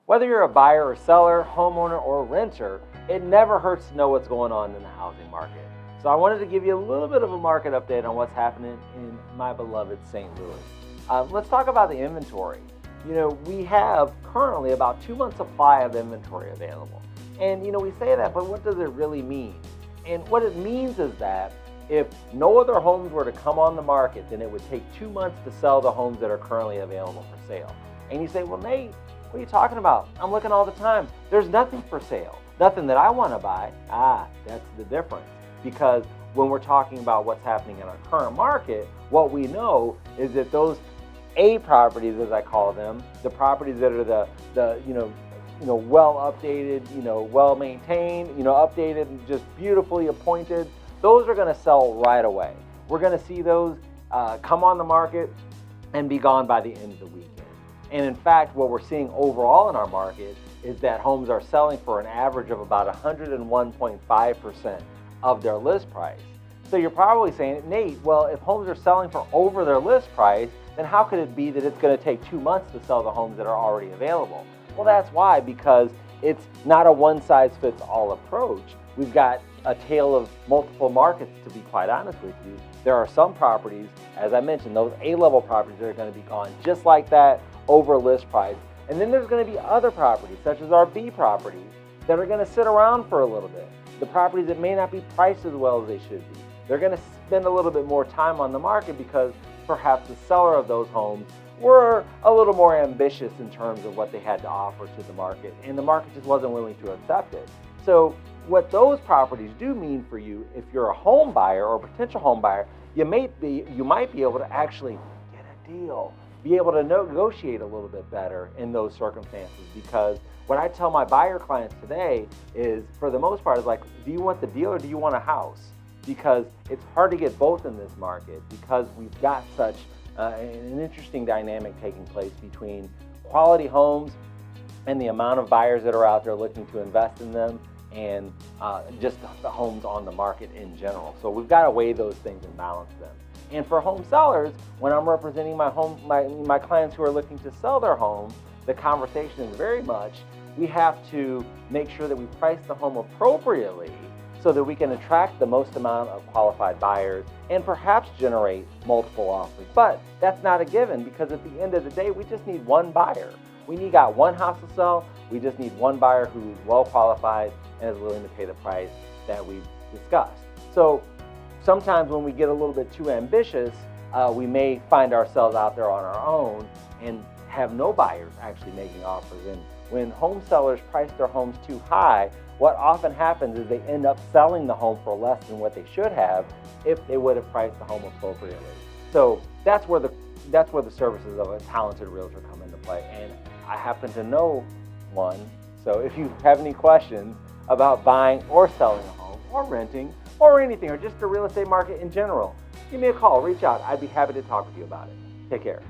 Whether you're a buyer or seller, homeowner or renter, it never hurts to know what's going on in the housing market. So I wanted to give you a little bit of a market update on what's happening in my beloved St. Louis. Let's talk about the inventory. We have currently about 2 months supply of inventory available. And we say that, but what does it really mean? And what it means is that if no other homes were to come on the market, then it would take 2 months to sell the homes that are currently available for sale. And you say, well, Nate, what are you talking about? I'm looking all the time. There's nothing for sale, nothing that I want to buy. That's the difference. Because when we're talking about what's happening in our current market, what we know is that those A properties, as I call them, the properties that are the well updated, well maintained, updated and just beautifully appointed, those are going to sell right away. We're going to see those come on the market and be gone by the end of the weekend. And in fact, what we're seeing overall in our market is that homes are selling for an average of about 101.5% of their list price. So you're probably saying, Nate, well, if homes are selling for over their list price, then how could it be that it's going to take 2 months to sell the homes that are already available? Well, that's why, because it's not a one-size-fits-all approach. We've got a tale of multiple markets, to be quite honest with you. There are some properties, as I mentioned, those A-level properties that are going to be gone just like that, over list price. And then there's going to be other properties, such as our B properties, that are going to sit around for a little bit. The properties that may not be priced as well as they should be. They're going to spend a little bit more time on the market because perhaps the seller of those homes were a little more ambitious in terms of what they had to offer to the market, and the market just wasn't willing to accept it. So what those properties do mean for you, if you're a home buyer or a potential home buyer, you might be able to actually get a deal, be able to negotiate a little bit better in those circumstances. Because what I tell my buyer clients today is, for the most part, is like, do you want the deal or do you want a house? Because it's hard to get both in this market, because we've got such an interesting dynamic taking place between quality homes and the amount of buyers that are out there looking to invest in them, and just the homes on the market in general. So we've got to weigh those things and balance them. And for home sellers, when I'm representing my clients who are looking to sell their home, the conversation is very much, we have to make sure that we price the home appropriately so that we can attract the most amount of qualified buyers and perhaps generate multiple offers. But that's not a given, because at the end of the day, we just need one buyer. We got one house to sell. We just need one buyer who is well qualified and is willing to pay the price that we've discussed. So sometimes when we get a little bit too ambitious, we may find ourselves out there on our own and have no buyers actually making offers. And when home sellers price their homes too high, what often happens is they end up selling the home for less than what they should have if they would have priced the home appropriately. So that's where the services of a talented realtor come into play. And I happen to know one. So if you have any questions about buying or selling a home or renting or anything, or just the real estate market in general, give me a call, reach out. I'd be happy to talk with you about it. Take care.